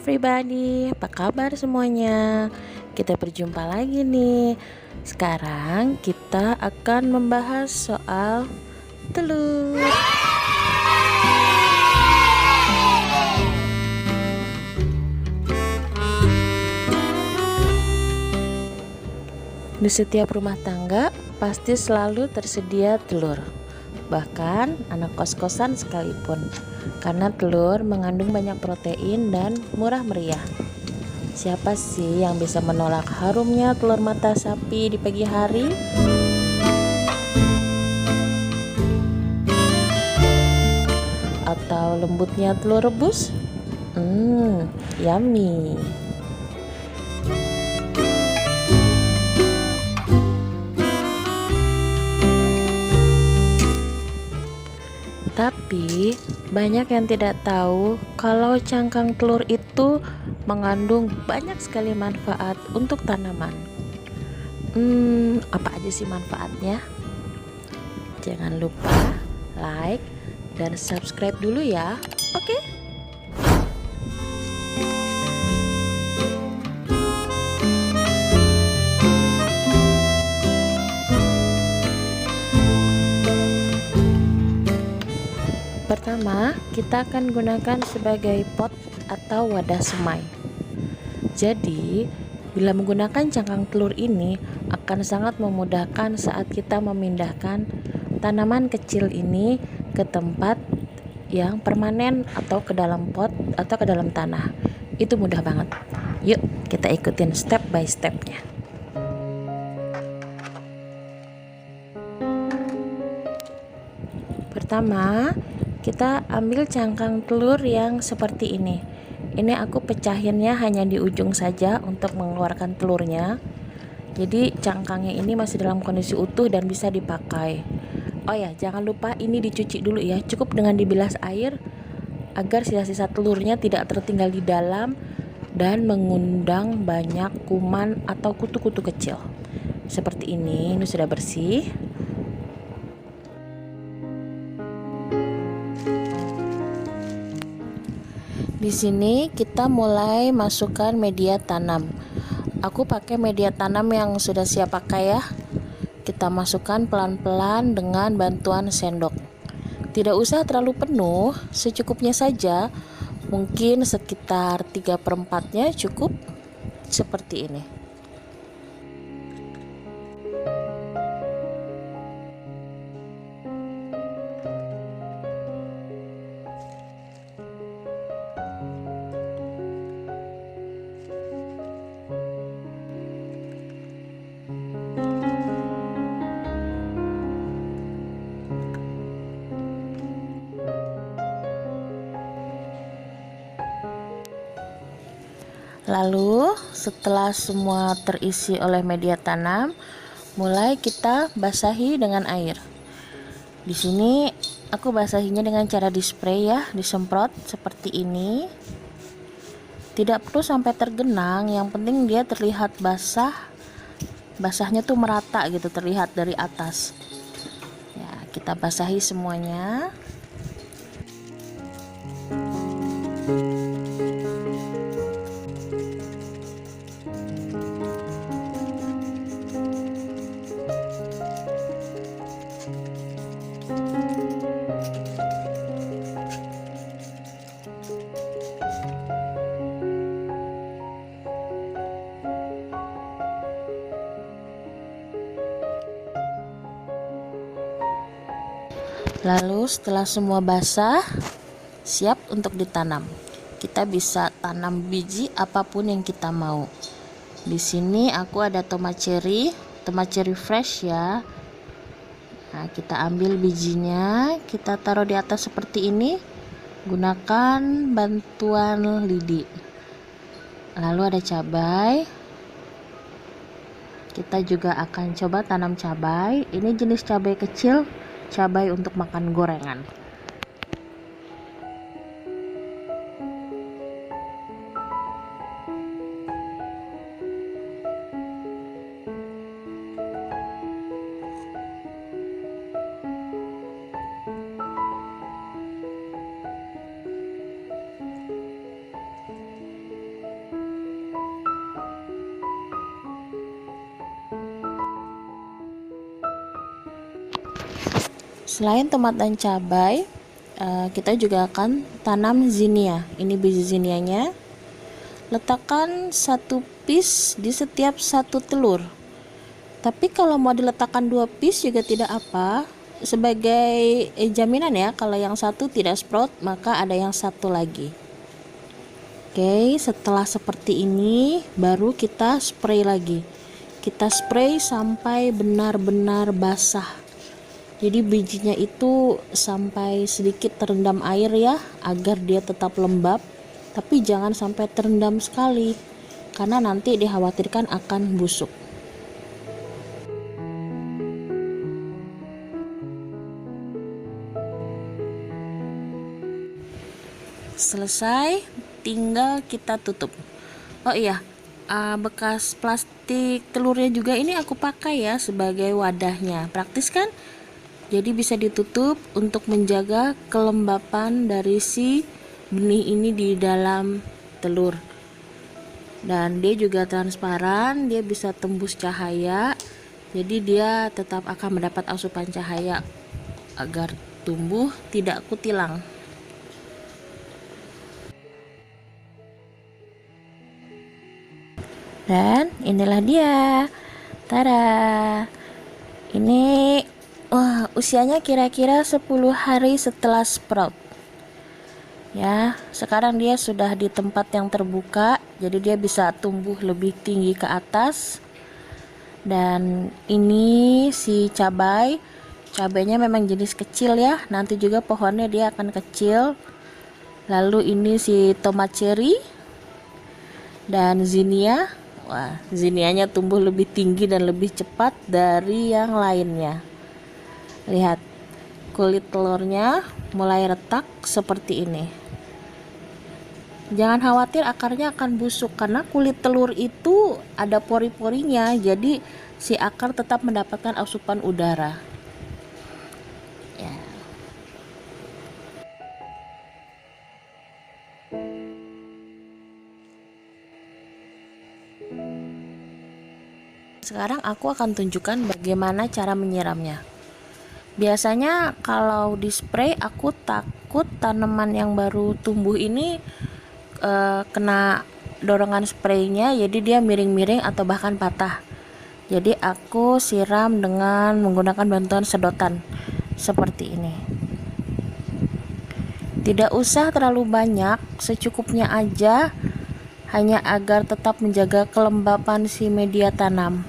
everybody, apa kabar semuanya? Kita berjumpa lagi nih. Sekarang kita akan membahas soal telur. Di setiap rumah tangga pasti selalu tersedia telur. Bahkan anak kos-kosan sekalipun, karena telur mengandung banyak protein dan murah meriah. Siapa sih yang bisa menolak harumnya telur mata sapi di pagi hari? Atau lembutnya telur rebus? Yummy. Tapi banyak yang tidak tahu kalau cangkang telur itu mengandung banyak sekali manfaat untuk tanaman. Apa aja sih manfaatnya? Jangan lupa like dan subscribe dulu ya. Oke? Pertama, kita akan gunakan sebagai pot atau wadah semai. Jadi, bila menggunakan cangkang telur ini akan sangat memudahkan saat kita memindahkan tanaman kecil ini ke tempat yang permanen atau ke dalam pot atau ke dalam tanah. Itu mudah banget. Yuk, kita ikutin step by stepnya. Pertama, kita ambil cangkang telur yang seperti ini. Ini aku pecahinnya hanya di ujung saja untuk mengeluarkan telurnya. Jadi cangkangnya ini masih dalam kondisi utuh dan bisa dipakai. Oh ya, jangan lupa ini dicuci dulu ya. Cukup dengan dibilas air agar sisa-sisa telurnya tidak tertinggal di dalam dan mengundang banyak kuman atau kutu-kutu kecil. Seperti ini sudah bersih. Di sini kita mulai masukkan media tanam. Aku pakai media tanam yang sudah siap pakai ya. Kita masukkan pelan-pelan dengan bantuan sendok. Tidak usah terlalu penuh, secukupnya saja. Mungkin sekitar 3/4-nya cukup. Seperti ini. Lalu setelah semua terisi oleh media tanam, mulai kita basahi dengan air. Di sini aku basahinya dengan cara dispray ya, disemprot seperti ini. Tidak perlu sampai tergenang, yang penting dia terlihat basah. Basahnya tuh merata gitu, terlihat dari atas. Ya, kita basahi semuanya. Lalu setelah semua basah, siap untuk ditanam. Kita bisa tanam biji apapun yang kita mau. Di sini aku ada tomat cherry fresh ya. Nah, kita ambil bijinya, kita taruh di atas seperti ini. Gunakan bantuan lidi. Lalu ada cabai. Kita juga akan coba tanam cabai. Ini jenis cabai kecil, cabai untuk makan gorengan. Selain tomat dan cabai, kita juga akan tanam zinnia. Ini biji zinnianya. Letakkan 1 piece di setiap 1 telur. Tapi kalau mau diletakkan 2 piece juga tidak apa. Sebagai jaminan ya, kalau yang satu tidak sprout, maka ada yang satu lagi. Oke, setelah seperti ini, baru kita spray lagi. Kita spray sampai benar-benar basah. Jadi bijinya itu sampai sedikit terendam air ya, agar dia tetap lembab. Tapi jangan sampai terendam sekali, karena nanti dikhawatirkan akan busuk. Selesai, tinggal kita tutup. Oh iya, bekas plastik telurnya juga ini aku pakai ya sebagai wadahnya. Praktis kan? Jadi bisa ditutup untuk menjaga kelembapan dari si benih ini di dalam telur. Dan dia juga transparan, dia bisa tembus cahaya. Jadi dia tetap akan mendapat asupan cahaya agar tumbuh tidak kutilang. Dan inilah dia. Tada. Ini usianya kira-kira 10 hari setelah sprout. Ya, sekarang dia sudah di tempat yang terbuka, jadi dia bisa tumbuh lebih tinggi ke atas. Dan ini si cabainya memang jenis kecil ya, nanti juga pohonnya dia akan kecil. Lalu ini si tomat cherry dan zinnia. Wah, zinnianya tumbuh lebih tinggi dan lebih cepat dari yang lainnya. Lihat, kulit telurnya mulai retak seperti ini. Jangan khawatir akarnya akan busuk, karena kulit telur itu ada pori-porinya, jadi si akar tetap mendapatkan asupan udara ya. Sekarang aku akan tunjukkan bagaimana cara menyiramnya. Biasanya kalau di spray aku takut tanaman yang baru tumbuh ini kena dorongan spraynya, jadi dia miring-miring atau bahkan patah. Jadi aku siram dengan menggunakan bantuan sedotan seperti ini. Tidak usah terlalu banyak, secukupnya aja, hanya agar tetap menjaga kelembapan si media tanam.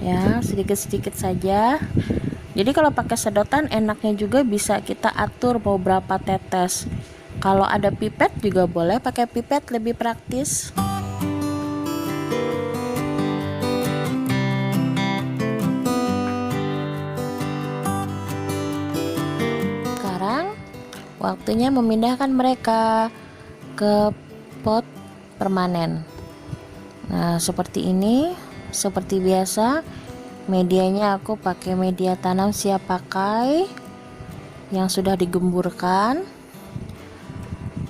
Ya, sedikit-sedikit saja. Jadi kalau pakai sedotan enaknya juga bisa kita atur mau berapa tetes. Kalau ada pipet juga boleh pakai pipet, lebih praktis. Sekarang waktunya memindahkan mereka ke pot permanen. Nah, seperti ini, seperti biasa. Medianya aku pakai media tanam siap pakai yang sudah digemburkan.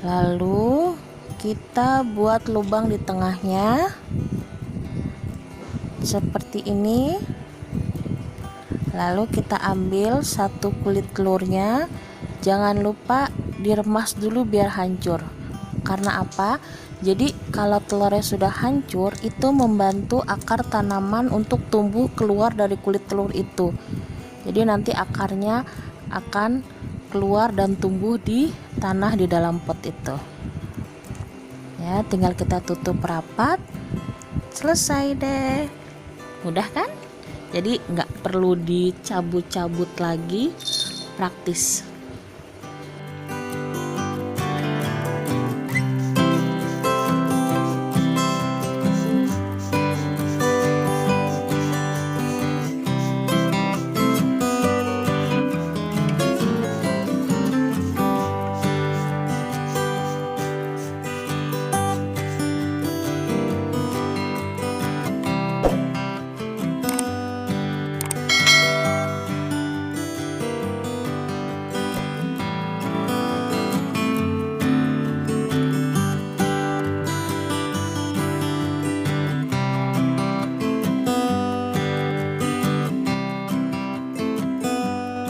Lalu kita buat lubang di tengahnya seperti ini. Lalu kita ambil satu kulit telurnya. Jangan lupa diremas dulu biar hancur. Karena apa? Jadi kalau telurnya sudah hancur, itu membantu akar tanaman untuk tumbuh keluar dari kulit telur itu. Jadi nanti akarnya akan keluar dan tumbuh di tanah di dalam pot itu. Ya, tinggal kita tutup rapat. Selesai deh. Mudah kan? Jadi nggak perlu dicabut-cabut lagi, praktis.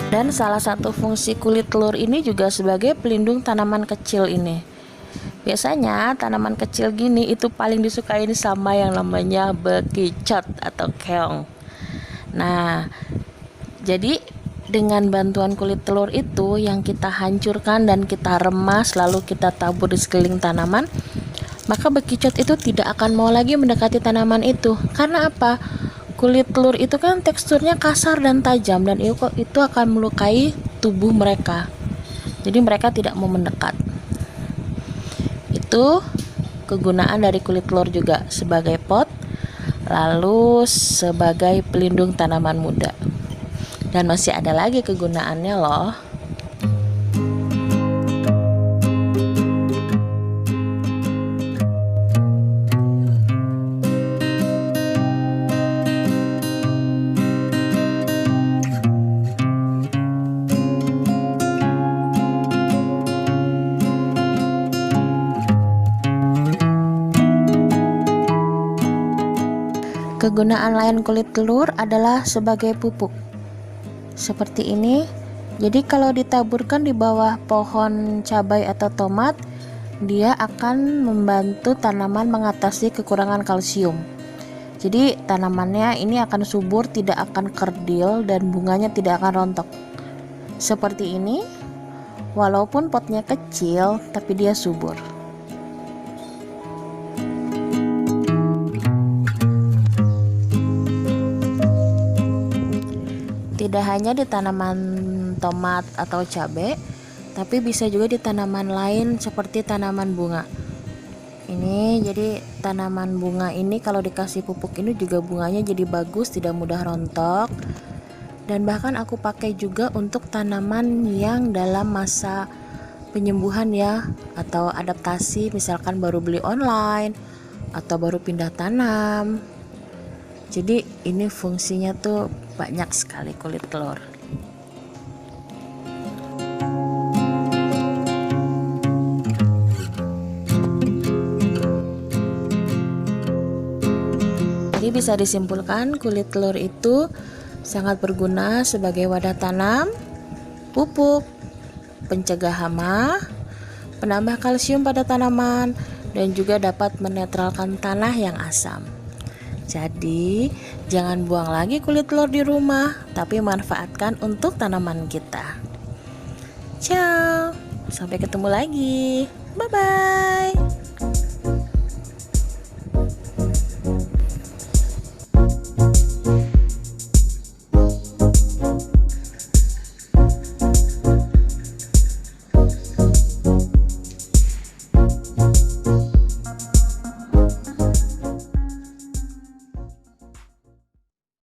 Dan salah satu fungsi kulit telur ini juga sebagai pelindung tanaman kecil ini. Biasanya tanaman kecil gini itu paling disukai sama yang namanya bekicot atau keong. Nah, jadi dengan bantuan kulit telur itu yang kita hancurkan dan kita remas lalu kita tabur di sekeliling tanaman, maka bekicot itu tidak akan mau lagi mendekati tanaman itu. Karena apa? Kulit telur itu kan teksturnya kasar dan tajam dan itu akan melukai tubuh mereka. Jadi mereka tidak mau mendekat. Itu kegunaan dari kulit telur juga sebagai pot, lalu sebagai pelindung tanaman muda. Dan masih ada lagi kegunaannya loh. Kegunaan lain kulit telur adalah sebagai pupuk. Seperti ini. Jadi kalau ditaburkan di bawah pohon cabai atau tomat, dia akan membantu tanaman mengatasi kekurangan kalsium. Jadi tanamannya ini akan subur, tidak akan kerdil dan bunganya tidak akan rontok. Seperti ini. Walaupun potnya kecil, tapi dia subur. Tidak hanya di tanaman tomat atau cabai, tapi bisa juga di tanaman lain seperti tanaman bunga. Ini jadi tanaman bunga ini kalau dikasih pupuk ini juga bunganya jadi bagus, tidak mudah rontok. Dan bahkan aku pakai juga untuk tanaman yang dalam masa penyembuhan ya, atau adaptasi, misalkan baru beli online atau baru pindah tanam. Jadi ini fungsinya tuh banyak sekali kulit telur. Jadi bisa disimpulkan kulit telur itu sangat berguna sebagai wadah tanam, pupuk, pencegah hama, penambah kalsium pada tanaman, dan juga dapat menetralkan tanah yang asam. Jadi, jangan buang lagi kulit telur di rumah, tapi manfaatkan untuk tanaman kita. Ciao, sampai ketemu lagi. Bye-bye.